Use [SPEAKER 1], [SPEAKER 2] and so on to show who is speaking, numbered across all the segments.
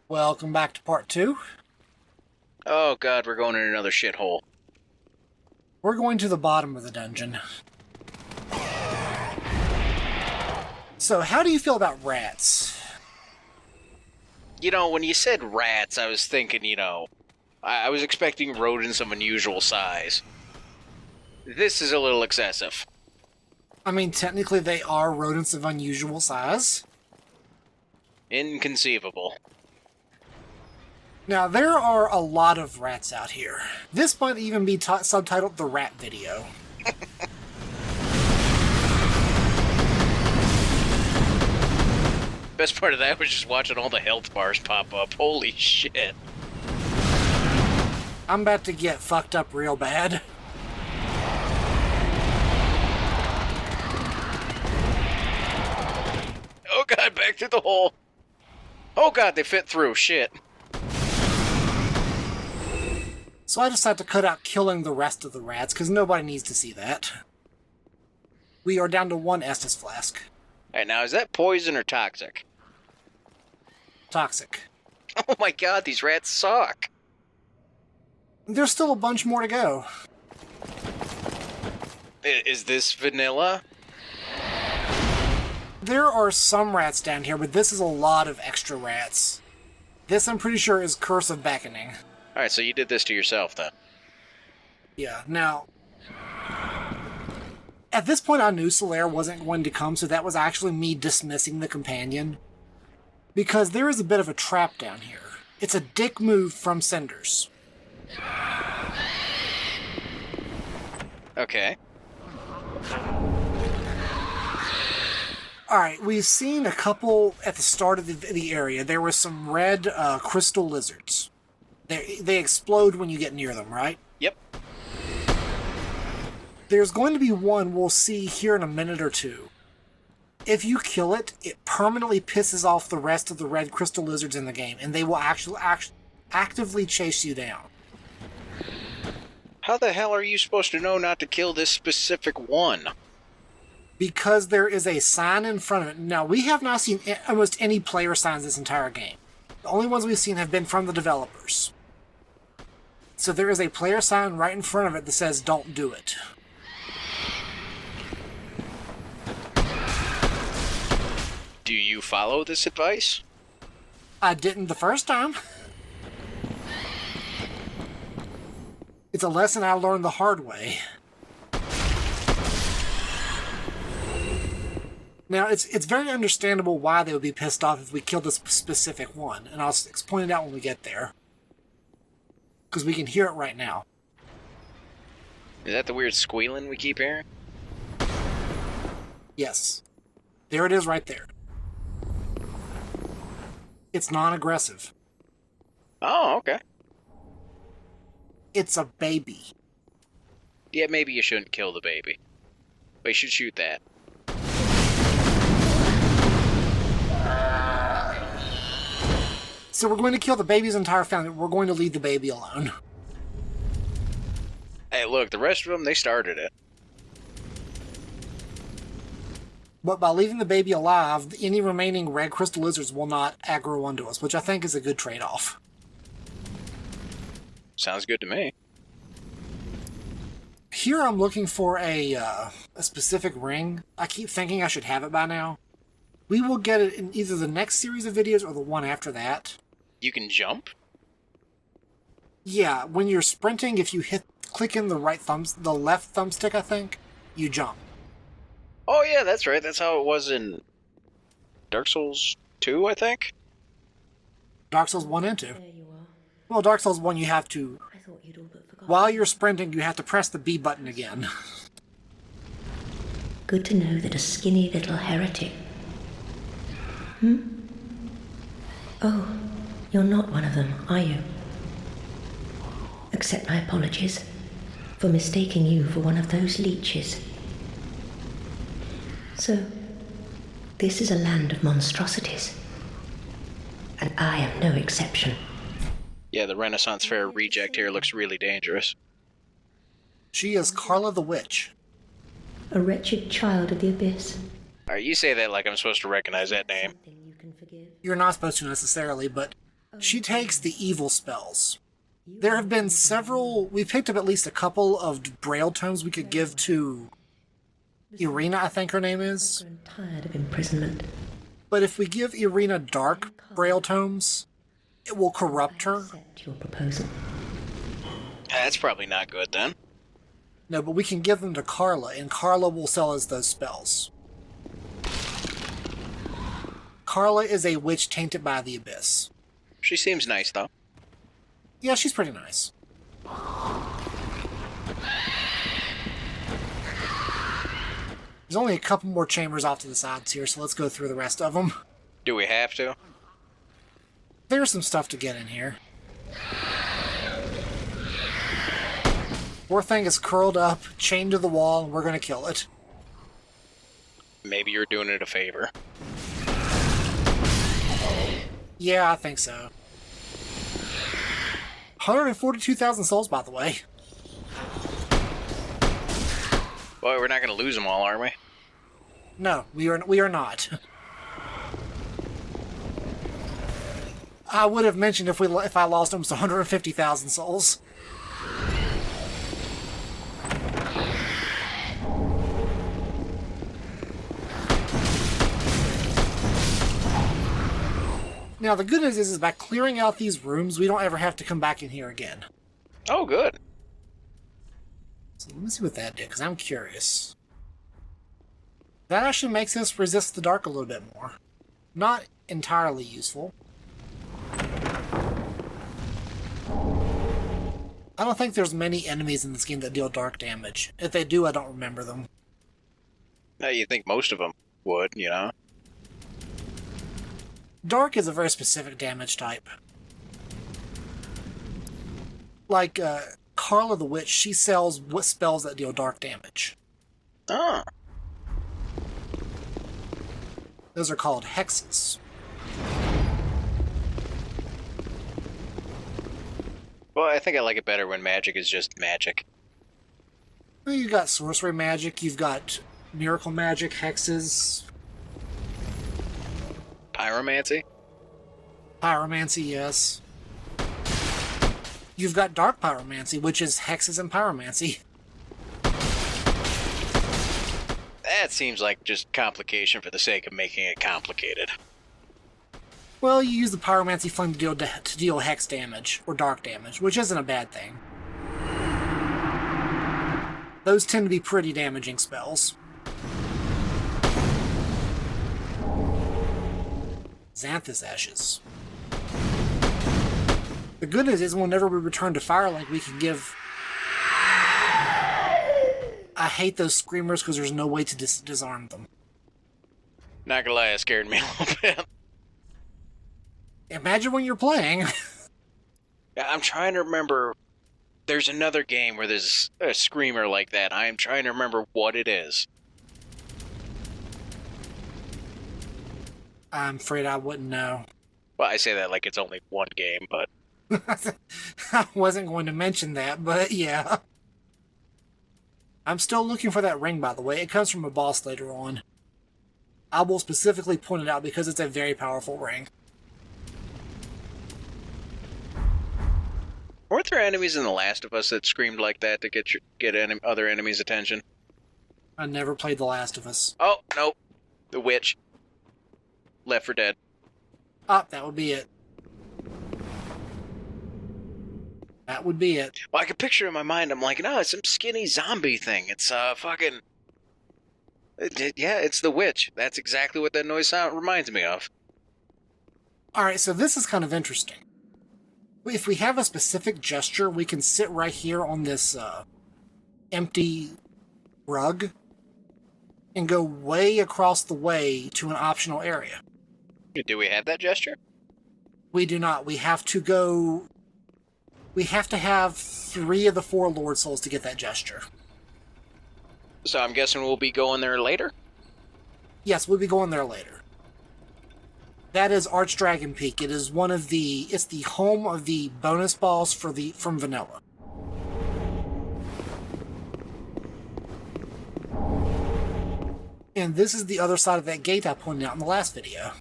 [SPEAKER 1] Welcome back to part 2.
[SPEAKER 2] Oh god, we're going in another shithole.
[SPEAKER 1] We're going to the bottom of the dungeon. So, how do you feel about rats?
[SPEAKER 2] You know, when you said rats, I was thinking, I was expecting rodents of unusual size. This is a little excessive.
[SPEAKER 1] I mean, technically they are rodents of unusual size.
[SPEAKER 2] Inconceivable.
[SPEAKER 1] Now, there are a lot of rats out here. This might even be subtitled The Rat Video.
[SPEAKER 2] Best part of that was just watching all the health bars pop up. Holy shit.
[SPEAKER 1] I'm about to get fucked up real bad.
[SPEAKER 2] Oh god, back through the hole. Oh god, they fit through. Shit.
[SPEAKER 1] So I decided to cut out killing the rest of the rats, because nobody needs to see that. We are down to one Estus flask.
[SPEAKER 2] Alright, now is that poison or toxic?
[SPEAKER 1] Toxic.
[SPEAKER 2] Oh my god, these rats suck.
[SPEAKER 1] There's still a bunch more to go.
[SPEAKER 2] Is this vanilla?
[SPEAKER 1] There are some rats down here, but this is a lot of extra rats. This, I'm pretty sure, is Curse of Beckoning.
[SPEAKER 2] Alright, so you did this to yourself then.
[SPEAKER 1] Yeah, now... At this point, I knew Solaire wasn't going to come, so that was actually me dismissing the companion. Because there is a bit of a trap down here. It's a dick move from Cinders.
[SPEAKER 2] Okay.
[SPEAKER 1] Alright, we've seen a couple at the start of the area. There were some red crystal lizards. They explode when you get near them, right?
[SPEAKER 2] Yep.
[SPEAKER 1] There's going to be one we'll see here in a minute or two. If you kill it, it permanently pisses off the rest of the red crystal lizards in the game, and they will actively chase you down.
[SPEAKER 2] How the hell are you supposed to know not to kill this specific one?
[SPEAKER 1] Because there is a sign in front of it. Now, we have not seen almost any player signs this entire game. The only ones we've seen have been from the developers. So there is a player sign right in front of it that says, "Don't do it."
[SPEAKER 2] Do you follow this advice?
[SPEAKER 1] I didn't the first time. It's a lesson I learned the hard way. Now, it's very understandable why they would be pissed off if we killed this specific one, and I'll point it out when we get there. Because we can hear it right now.
[SPEAKER 2] Is that the weird squealing we keep hearing?
[SPEAKER 1] Yes. There it is right there. It's non-aggressive.
[SPEAKER 2] Oh, okay.
[SPEAKER 1] It's a baby.
[SPEAKER 2] Yeah, maybe you shouldn't kill the baby. But you should shoot that.
[SPEAKER 1] So we're going to kill the baby's entire family. We're going to leave the baby alone.
[SPEAKER 2] Hey, look, the rest of them, they started it.
[SPEAKER 1] But by leaving the baby alive, any remaining red crystal lizards will not aggro onto us, which I think is a good trade-off.
[SPEAKER 2] Sounds good to me.
[SPEAKER 1] Here I'm looking for a specific ring. I keep thinking I should have it by now. We will get it in either the next series of videos or the one after that.
[SPEAKER 2] You can jump?
[SPEAKER 1] Yeah, when you're sprinting, if you click in the the left thumbstick, I think, you jump.
[SPEAKER 2] Oh yeah, that's right. That's how it was in Dark Souls 2, I think?
[SPEAKER 1] Dark Souls 1 and 2.
[SPEAKER 3] There you are.
[SPEAKER 1] Well, Dark Souls 1, you have to...
[SPEAKER 3] I thought you'd all but forgotten.
[SPEAKER 1] While you're sprinting, you have to press the B button again.
[SPEAKER 3] Good to know that a skinny little heretic. Oh, you're not one of them, are you? Accept my apologies for mistaking you for one of those leeches. So, this is a land of monstrosities. And I am no exception.
[SPEAKER 2] Yeah, the Renaissance Fair reject here looks really dangerous.
[SPEAKER 1] She is Carla the Witch.
[SPEAKER 3] A wretched child of the abyss.
[SPEAKER 2] Alright, you say that like I'm supposed to recognize that name.
[SPEAKER 3] Something you can forgive.
[SPEAKER 1] You're not supposed to necessarily, but She takes the evil spells. There have been several... We picked up at least a couple of Braille tomes we could give to Irina, I think her name is.
[SPEAKER 3] I'm tired of imprisonment.
[SPEAKER 1] But if we give Irina dark Braille tomes, it will corrupt her.
[SPEAKER 3] Accept your proposal.
[SPEAKER 2] That's probably not good then.
[SPEAKER 1] No, but we can give them to Carla, and Carla will sell us those spells. Carla is a witch tainted by the abyss.
[SPEAKER 2] She seems nice, though.
[SPEAKER 1] Yeah, she's pretty nice. There's only a couple more chambers off to the sides here, so let's go through the rest of them.
[SPEAKER 2] Do we have to?
[SPEAKER 1] There's some stuff to get in here. Poor thing is curled up, chained to the wall, and we're gonna kill it.
[SPEAKER 2] Maybe you're doing it a favor.
[SPEAKER 1] Yeah, I think so. 142,000 souls, by the way.
[SPEAKER 2] Boy, we're not going to lose them all, are we?
[SPEAKER 1] No, we are not. I would have mentioned if I lost almost 150,000 souls. Now, the good news is by clearing out these rooms, we don't ever have to come back in here again.
[SPEAKER 2] Oh, good.
[SPEAKER 1] So let me see what that did, because I'm curious. That actually makes us resist the dark a little bit more. Not entirely useful. I don't think there's many enemies in this game that deal dark damage. If they do, I don't remember them.
[SPEAKER 2] Now, you think most of them would, you know?
[SPEAKER 1] Dark is a very specific damage type. Like, Carla the Witch, she sells what spells that deal dark damage.
[SPEAKER 2] Oh.
[SPEAKER 1] Those are called hexes.
[SPEAKER 2] Well, I think I like it better when magic is just magic.
[SPEAKER 1] Well, you've got sorcery magic, you've got miracle magic, hexes,
[SPEAKER 2] Pyromancy?
[SPEAKER 1] pyromancy, yes. You've got dark pyromancy, which is hexes and pyromancy.
[SPEAKER 2] That seems like just complication for the sake of making it complicated.
[SPEAKER 1] Well, you use the pyromancy flame to deal hex damage, or dark damage, which isn't a bad thing. Those tend to be pretty damaging spells. Xanthus Ashes. The good news is whenever we return to Firelink, we can give... I hate those screamers because there's no way to disarm them.
[SPEAKER 2] Not gonna lie, it scared me a little bit.
[SPEAKER 1] Imagine when you're playing.
[SPEAKER 2] I'm trying to remember. There's another game where there's a screamer like that. I'm trying to remember what it is.
[SPEAKER 1] I'm afraid I wouldn't know.
[SPEAKER 2] Well, I say that like it's only one game, but...
[SPEAKER 1] I wasn't going to mention that, but yeah. I'm still looking for that ring, by the way. It comes from a boss later on. I will specifically point it out because it's a very powerful ring.
[SPEAKER 2] Weren't there enemies in The Last of Us that screamed like that to get other enemies' attention?
[SPEAKER 1] I never played The Last of Us.
[SPEAKER 2] Oh, nope. The Witch. Left 4 Dead.
[SPEAKER 1] Ah, that would be it. That would be it.
[SPEAKER 2] Well, I can picture in my mind, I'm like, no, it's some skinny zombie thing. It's fucking... Yeah, it's the Witch. That's exactly what that noise sound reminds me of.
[SPEAKER 1] Alright, so this is kind of interesting. If we have a specific gesture, we can sit right here on this empty rug and go way across the way to an optional area.
[SPEAKER 2] Do we have that gesture?
[SPEAKER 1] We do not. We have to go... We have to have 3 of the 4 Lord Souls to get that gesture.
[SPEAKER 2] So I'm guessing we'll be going there later?
[SPEAKER 1] Yes, we'll be going there later. That is Archdragon Peak. It is one of the... It's the home of the bonus balls from Vanilla. And this is the other side of that gate I pointed out in the last video.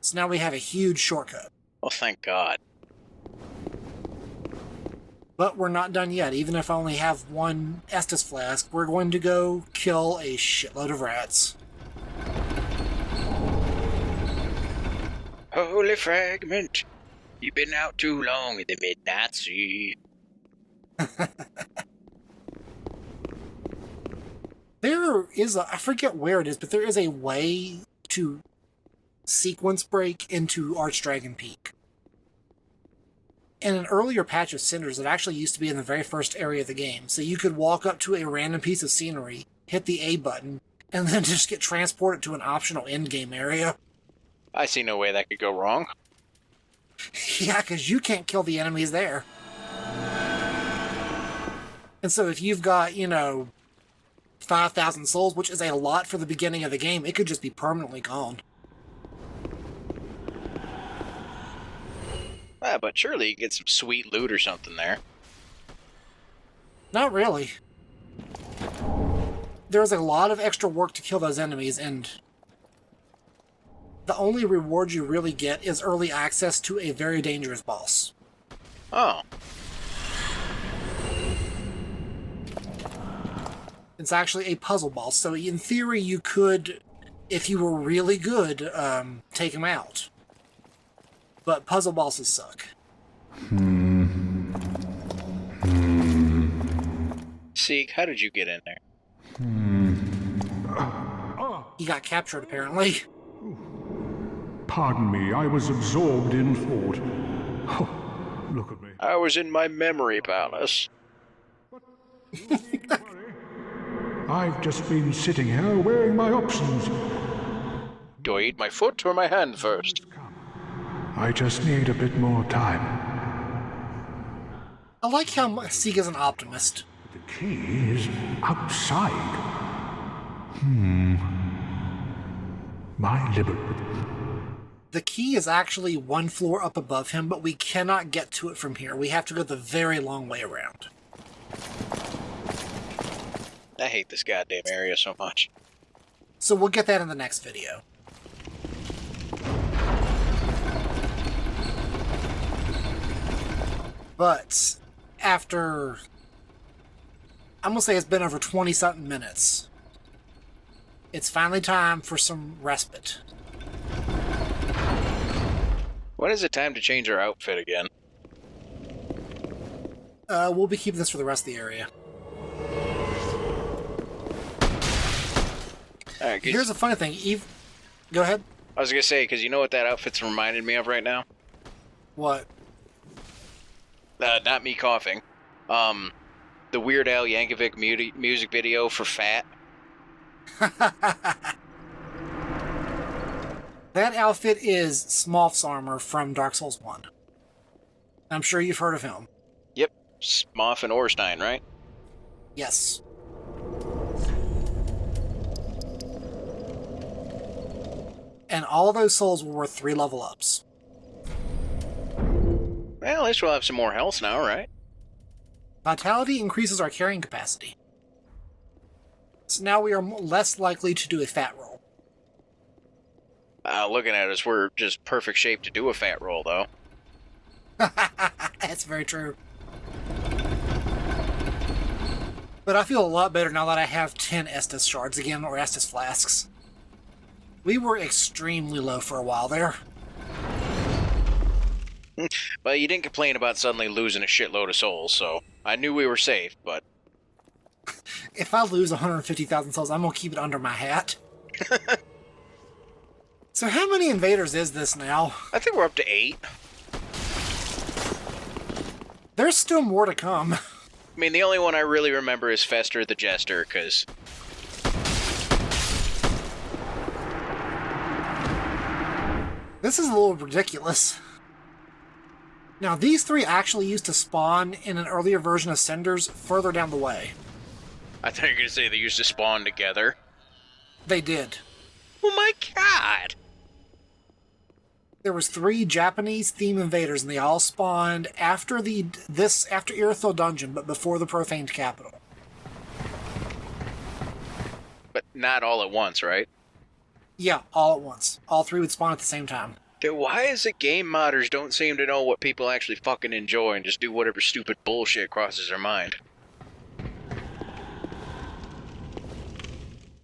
[SPEAKER 1] So now we have a huge shortcut.
[SPEAKER 2] thank God.
[SPEAKER 1] But we're not done yet. Even if I only have one Estus flask, we're going to go kill a shitload of rats.
[SPEAKER 2] Holy fragment, you've been out too long in the midnight sea.
[SPEAKER 1] There is I forget where it is, but there is a way to sequence break into Archdragon Peak. In an earlier patch of Cinders, it actually used to be in the very first area of the game. So you could walk up to a random piece of scenery, hit the A button, and then just get transported to an optional endgame area.
[SPEAKER 2] I see no way that could go wrong.
[SPEAKER 1] Yeah, because you can't kill the enemies there. And so if you've got, 5,000 souls, which is a lot for the beginning of the game, it could just be permanently gone.
[SPEAKER 2] But surely you can get some sweet loot or something there.
[SPEAKER 1] Not really. There's a lot of extra work to kill those enemies, and the only reward you really get is early access to a very dangerous boss.
[SPEAKER 2] Oh.
[SPEAKER 1] It's actually a puzzle boss, so in theory you could, if you were really good, take him out. But puzzle bosses suck.
[SPEAKER 2] Seek, how did you get in there?
[SPEAKER 1] He got captured, apparently.
[SPEAKER 4] Pardon me, I was absorbed in thought. Oh, look at me.
[SPEAKER 2] I was in my memory palace.
[SPEAKER 4] I've just been sitting here weighing my options.
[SPEAKER 2] Do I eat my foot or my hand first?
[SPEAKER 4] I just need a bit more time.
[SPEAKER 1] I like how Seek is an optimist.
[SPEAKER 4] The key is outside. My liberty.
[SPEAKER 1] The key is actually one floor up above him, but we cannot get to it from here. We have to go the very long way around.
[SPEAKER 2] I hate this goddamn area so much.
[SPEAKER 1] So we'll get that in the next video. But after, I'm going to say it's been over 20-something minutes, it's finally time for some respite.
[SPEAKER 2] When is it time to change our outfit again?
[SPEAKER 1] We'll be keeping this for the rest of the area.
[SPEAKER 2] Alright,
[SPEAKER 1] Here's the funny thing. Go ahead.
[SPEAKER 2] I was gonna say, because you know what that outfit's reminded me of right now?
[SPEAKER 1] What?
[SPEAKER 2] Not me coughing. The Weird Al Yankovic music video for Fat.
[SPEAKER 1] That outfit is Smolf's armor from Dark Souls 1. I'm sure you've heard of him.
[SPEAKER 2] Yep, Smoff and Orstein, right?
[SPEAKER 1] Yes. And all those souls were worth 3 level ups.
[SPEAKER 2] Well, at least we'll have some more health now, right?
[SPEAKER 1] Vitality increases our carrying capacity. So now we are less likely to do a fat roll.
[SPEAKER 2] Looking at us, we're just perfect shape to do a fat roll, though.
[SPEAKER 1] That's very true. But I feel a lot better now that I have 10 Estus shards again, or Estus flasks. We were extremely low for a while there.
[SPEAKER 2] Well, you didn't complain about suddenly losing a shitload of souls, so I knew we were safe, but...
[SPEAKER 1] If I lose 150,000 souls, I'm gonna keep it under my hat. So how many invaders is this now?
[SPEAKER 2] I think we're up to 8.
[SPEAKER 1] There's still more to come.
[SPEAKER 2] I mean, the only one I really remember is Fester the Jester, because...
[SPEAKER 1] This is a little ridiculous. Now, these 3 actually used to spawn in an earlier version of Cinders further down the way.
[SPEAKER 2] I thought you were going to say they used to spawn together.
[SPEAKER 1] They did.
[SPEAKER 2] Oh my god!
[SPEAKER 1] There was 3 Japanese-themed invaders, and they all spawned after after Irithyll Dungeon, but before the Profaned Capital.
[SPEAKER 2] But not all at once, right?
[SPEAKER 1] Yeah, all at once. All 3 would spawn at the same time.
[SPEAKER 2] Then why is it game modders don't seem to know what people actually fucking enjoy and just do whatever stupid bullshit crosses their mind?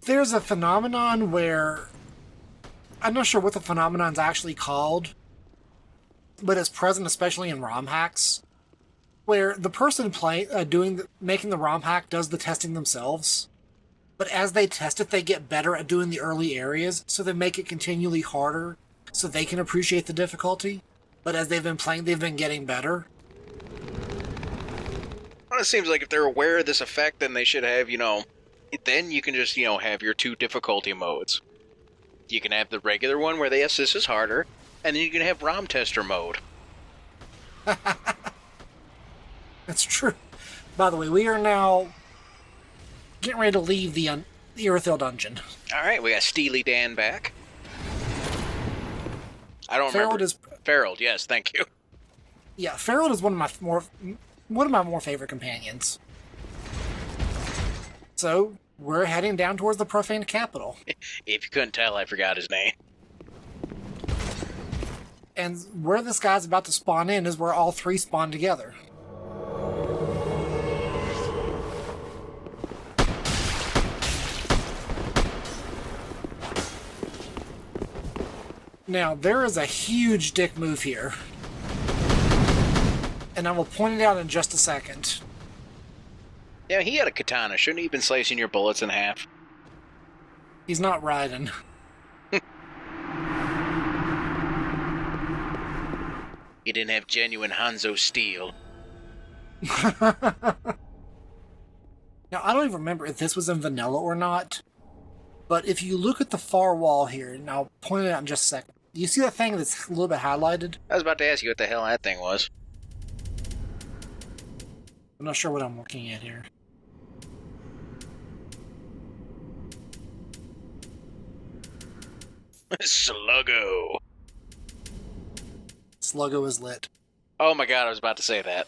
[SPEAKER 1] There's a phenomenon where... I'm not sure what the phenomenon's actually called, but it's present especially in ROM hacks, where the person making the ROM hack does the testing themselves, but as they test it, they get better at doing the early areas, so they make it continually harder, so they can appreciate the difficulty. But as they've been playing, they've been getting better.
[SPEAKER 2] Well, it seems like if they're aware of this effect, then they should have, then you can just, have your 2 difficulty modes. You can have the regular one where, yes, this is harder, and then you can have ROM tester mode.
[SPEAKER 1] That's true. By the way, we are now getting ready to leave the Irithyll dungeon.
[SPEAKER 2] Alright, we got Steely Dan back. I don't remember. Ferald, yes, thank you.
[SPEAKER 1] Yeah, Ferald is one of my more favorite companions. So, we're heading down towards the profane capital.
[SPEAKER 2] If you couldn't tell, I forgot his name.
[SPEAKER 1] And where this guy's about to spawn in is where all 3 spawn together. Now, there is a huge dick move here. And I will point it out in just a second.
[SPEAKER 2] Yeah, he had a katana. Shouldn't he have been slicing your bullets in half?
[SPEAKER 1] He's not riding.
[SPEAKER 2] He didn't have genuine Hanzo steel.
[SPEAKER 1] Now, I don't even remember if this was in vanilla or not, but if you look at the far wall here, and I'll point it out in just a second, you see that thing that's a little bit highlighted?
[SPEAKER 2] I was about to ask you what the hell that thing was.
[SPEAKER 1] I'm not sure what I'm looking at here.
[SPEAKER 2] Sluggo.
[SPEAKER 1] Sluggo is lit.
[SPEAKER 2] Oh my god, I was about to say that.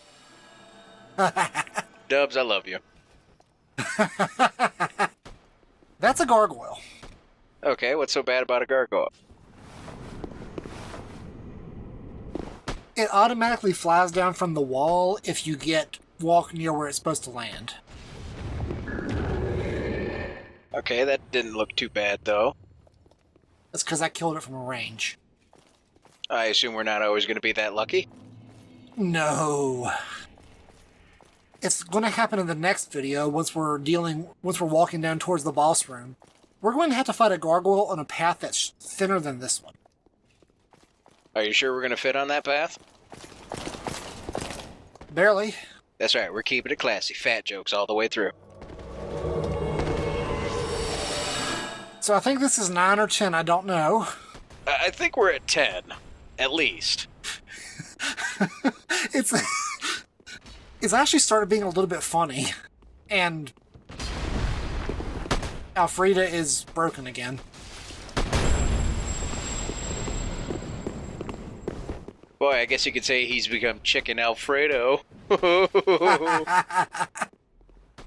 [SPEAKER 2] Dubs, I love you.
[SPEAKER 1] That's a gargoyle.
[SPEAKER 2] Okay, what's so bad about a gargoyle?
[SPEAKER 1] It automatically flies down from the wall if you walk near where it's supposed to land.
[SPEAKER 2] Okay, that didn't look too bad, though.
[SPEAKER 1] That's because I killed it from a range.
[SPEAKER 2] I assume we're not always going to be that lucky?
[SPEAKER 1] No. It's going to happen in the next video once we're walking down towards the boss room. We're going to have to fight a gargoyle on a path that's thinner than this one.
[SPEAKER 2] Are you sure we're going to fit on that path?
[SPEAKER 1] Barely.
[SPEAKER 2] That's right, we're keeping it classy. Fat jokes all the way through.
[SPEAKER 1] So I think this is 9 or 10, I don't know.
[SPEAKER 2] I think we're at 10, at least.
[SPEAKER 1] It's actually started being a little bit funny. And Alfreda is broken again.
[SPEAKER 2] Boy, I guess you could say he's become Chicken Alfredo.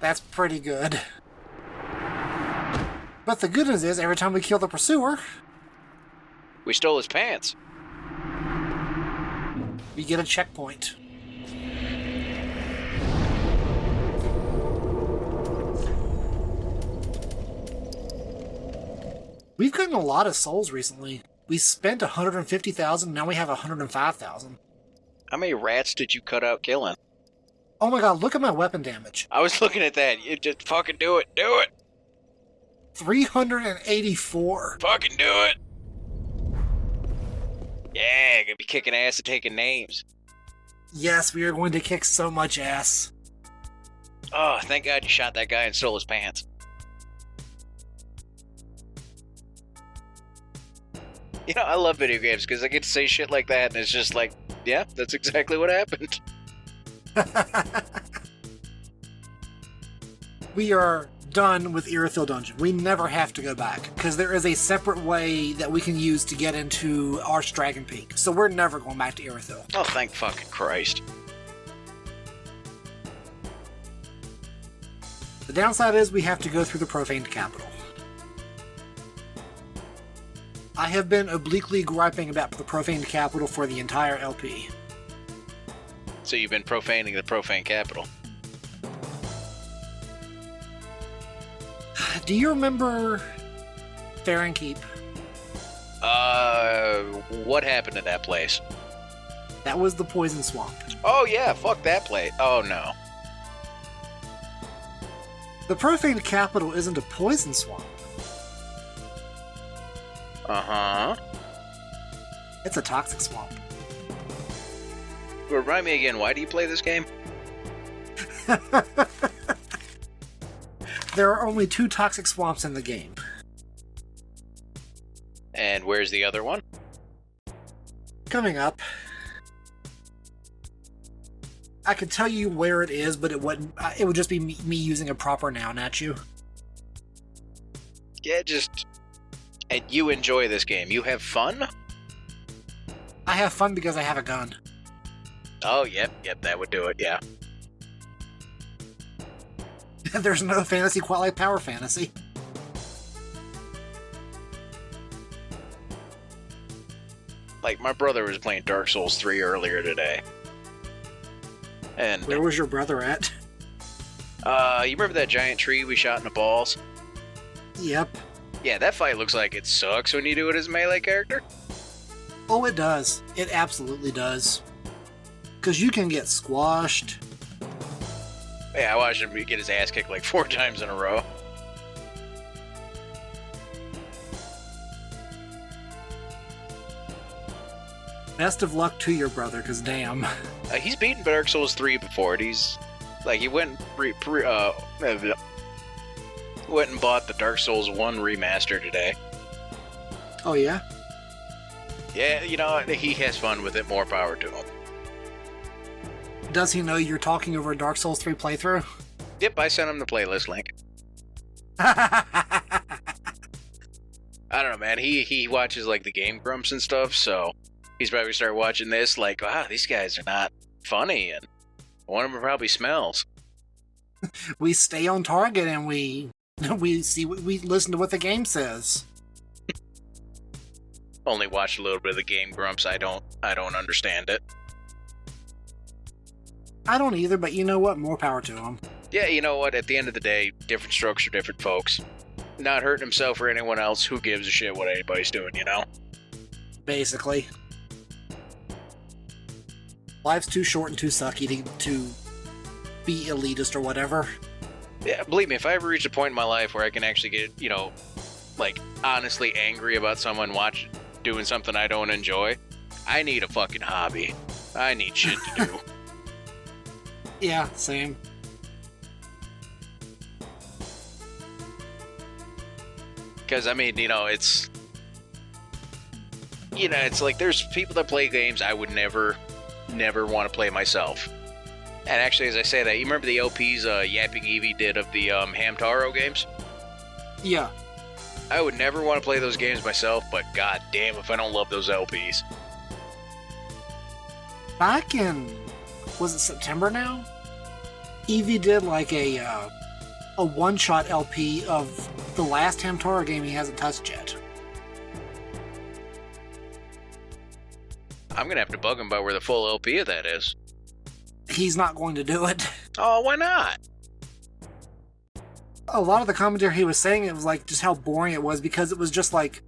[SPEAKER 1] That's pretty good. But the good news is, every time we kill the pursuer,
[SPEAKER 2] We stole his pants.
[SPEAKER 1] we get a checkpoint. We've gotten a lot of souls recently. We spent 150,000, now we have 105,000.
[SPEAKER 2] How many rats did you cut out killing?
[SPEAKER 1] Oh my god, look at my weapon damage.
[SPEAKER 2] I was looking at that. You just fucking do it. Do it.
[SPEAKER 1] 384.
[SPEAKER 2] Fucking do it. Yeah, gonna be kicking ass and taking names.
[SPEAKER 1] Yes, we are going to kick so much ass.
[SPEAKER 2] Oh, thank God you shot that guy and stole his pants. You know, I love video games because I get to say shit like that and it's just like, yeah, that's exactly what happened.
[SPEAKER 1] We are done with Irithyll Dungeon. We never have to go back, because there is a separate way that we can use to get into Archdragon Peak. So we're never going back to Irithyll.
[SPEAKER 2] Oh, thank fucking Christ.
[SPEAKER 1] The downside is we have to go through the profaned capital. I have been obliquely griping about the profaned capital for the entire LP.
[SPEAKER 2] So you've been profaning the profane capital.
[SPEAKER 1] Do you remember Fair and Keep?
[SPEAKER 2] What happened to that place?
[SPEAKER 1] That was the Poison Swamp.
[SPEAKER 2] Oh yeah, fuck that place. Oh no.
[SPEAKER 1] The profaned capital isn't a poison swamp.
[SPEAKER 2] Uh-huh.
[SPEAKER 1] It's a toxic swamp.
[SPEAKER 2] Remind me again, why do you play this game?
[SPEAKER 1] There are only 2 toxic swamps in the game.
[SPEAKER 2] And where's the other one?
[SPEAKER 1] Coming up. I could tell you where it is, but it wouldn't. It would just be me using a proper noun at you.
[SPEAKER 2] Yeah, just... And you enjoy this game. You have fun?
[SPEAKER 1] I have fun because I have a gun.
[SPEAKER 2] Oh, yep, that would do it, yeah.
[SPEAKER 1] There's no fantasy quite like Power Fantasy.
[SPEAKER 2] Like, my brother was playing Dark Souls 3 earlier today. And...
[SPEAKER 1] Where was your brother at?
[SPEAKER 2] you remember that giant tree we shot in the balls?
[SPEAKER 1] Yep.
[SPEAKER 2] Yeah, that fight looks like it sucks when you do it as a melee character.
[SPEAKER 1] Oh, it does. It absolutely does. Because you can get squashed.
[SPEAKER 2] Yeah, I watched him get his ass kicked like 4 times in a row.
[SPEAKER 1] Best of luck to your brother, because damn.
[SPEAKER 2] He's beaten Dark Souls 3 before. He's... Like, he went and bought the Dark Souls 1 remaster today.
[SPEAKER 1] Oh, yeah?
[SPEAKER 2] Yeah, you know, he has fun with it. More power to him.
[SPEAKER 1] Does he know you're talking over a Dark Souls 3 playthrough?
[SPEAKER 2] Yep, I sent him the playlist link. I don't know, man. He watches, like, the Game Grumps and stuff, so he's probably started watching this like, wow, these guys are not funny, and one of them probably smells.
[SPEAKER 1] We stay on target and we listen to what the game says.
[SPEAKER 2] Only watched a little bit of the Game Grumps. I don't understand it.
[SPEAKER 1] I don't either, but you know what? More power to him.
[SPEAKER 2] Yeah, you know what? At the end of the day, different strokes for different folks. Not hurting himself or anyone else. Who gives a shit what anybody's doing, you know?
[SPEAKER 1] Basically. Life's too short and too sucky to be elitist or whatever.
[SPEAKER 2] Yeah, believe me, if I ever reach a point in my life where I can actually get, you know, like, honestly angry about someone doing something I don't enjoy, I need a fucking hobby. I need shit to do.
[SPEAKER 1] Yeah, same.
[SPEAKER 2] Because, I mean, you know, it's... You know, it's like there's people that play games I would never want to play myself. And actually, as I say that, you remember the LPs Yapping Eevee did of the Hamtaro games?
[SPEAKER 1] Yeah.
[SPEAKER 2] I would never want to play those games myself, but god damn if I don't love those LPs.
[SPEAKER 1] Back in... Was it September now? Eevee did like a one-shot LP of the last Hamtaro game he hasn't touched yet.
[SPEAKER 2] I'm gonna have to bug him about where the full LP of that is.
[SPEAKER 1] He's not going to do it.
[SPEAKER 2] Oh, why not?
[SPEAKER 1] A lot of the commentary he was saying, it was like just how boring it was because it was just like...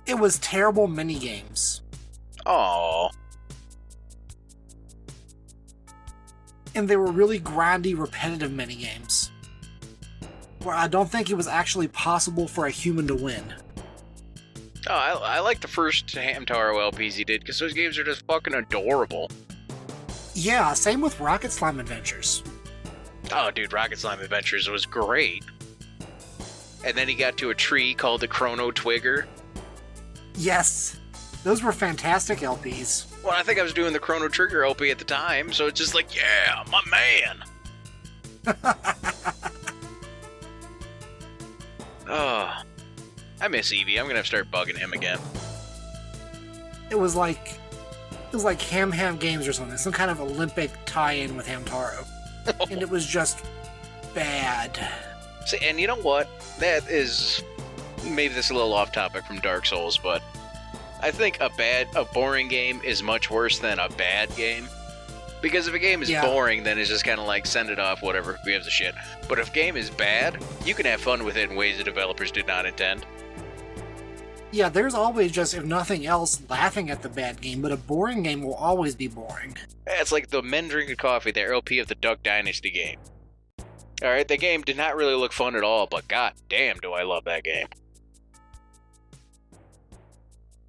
[SPEAKER 1] It was terrible minigames.
[SPEAKER 2] Oh.
[SPEAKER 1] And they were really grindy, repetitive minigames. Where I don't think it was actually possible for a human to win.
[SPEAKER 2] Oh, I like the first Hamtaro LPs he did, because those games are just fucking adorable.
[SPEAKER 1] Yeah, same with Rocket Slime Adventures.
[SPEAKER 2] Oh, dude, Rocket Slime Adventures was great. And then he got to a tree called the Chrono Twigger.
[SPEAKER 1] Yes, those were fantastic LPs.
[SPEAKER 2] Well, I think I was doing the Chrono Trigger LP at the time, so it's just like, yeah, my man. Oh, I miss Eevee. I'm gonna start bugging him again.
[SPEAKER 1] It was like Ham Ham Games or something, some kind of Olympic tie-in with Hamtaro. And it was just bad.
[SPEAKER 2] See, and you know what? That is maybe this is a little off topic from Dark Souls, but I think a boring game is much worse than a bad game. Because if a game is boring, then it's just kind of like, send it off, whatever, who gives a shit. But if a game is bad, you can have fun with it in ways the developers did not intend.
[SPEAKER 1] Yeah, there's always just, if nothing else, laughing at the bad game, but a boring game will always be boring.
[SPEAKER 2] It's like the Men Drinking Coffee, the LP of the Duck Dynasty game. Alright, the game did not really look fun at all, but god damn do I love that game.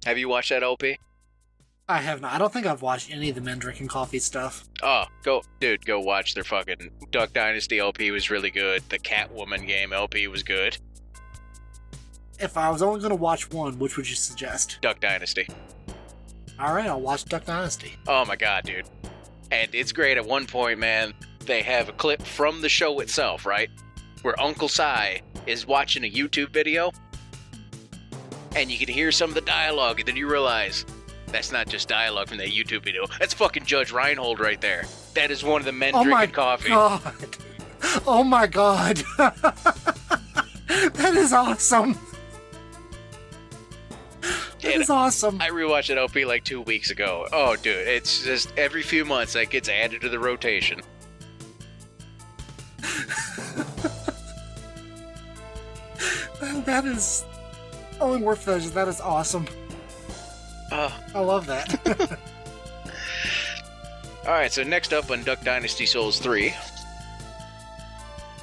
[SPEAKER 2] Have you watched that LP?
[SPEAKER 1] I have not. I don't think I've watched any of the Men Drinking Coffee stuff.
[SPEAKER 2] Oh, go watch their fucking Duck Dynasty LP was really good. The Catwoman game LP was good.
[SPEAKER 1] If I was only going to watch one, which would you suggest?
[SPEAKER 2] Duck Dynasty.
[SPEAKER 1] Alright, I'll watch Duck Dynasty.
[SPEAKER 2] Oh my god, dude. And it's great. At one point, man, they have a clip from the show itself, right? Where Uncle Si is watching a YouTube video, and you can hear some of the dialogue, and then you realize that's not just dialogue from that YouTube video. That's fucking Judge Reinhold right there. That is one of the Men Drinking Coffee.
[SPEAKER 1] Oh my god. That is awesome. That is awesome.
[SPEAKER 2] I rewatched that LP like 2 weeks ago. Oh, dude, it's just every few months that gets added to the rotation.
[SPEAKER 1] That is only worth that. That is awesome. I love that.
[SPEAKER 2] Alright, so next up on Duck Dynasty Souls 3,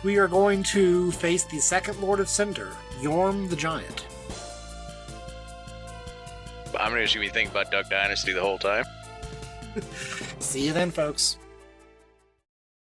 [SPEAKER 1] we are going to face the second Lord of Cinder, Yorm the Giant.
[SPEAKER 2] I'm just going to be thinking about Duck Dynasty the whole time.
[SPEAKER 1] See you then, folks.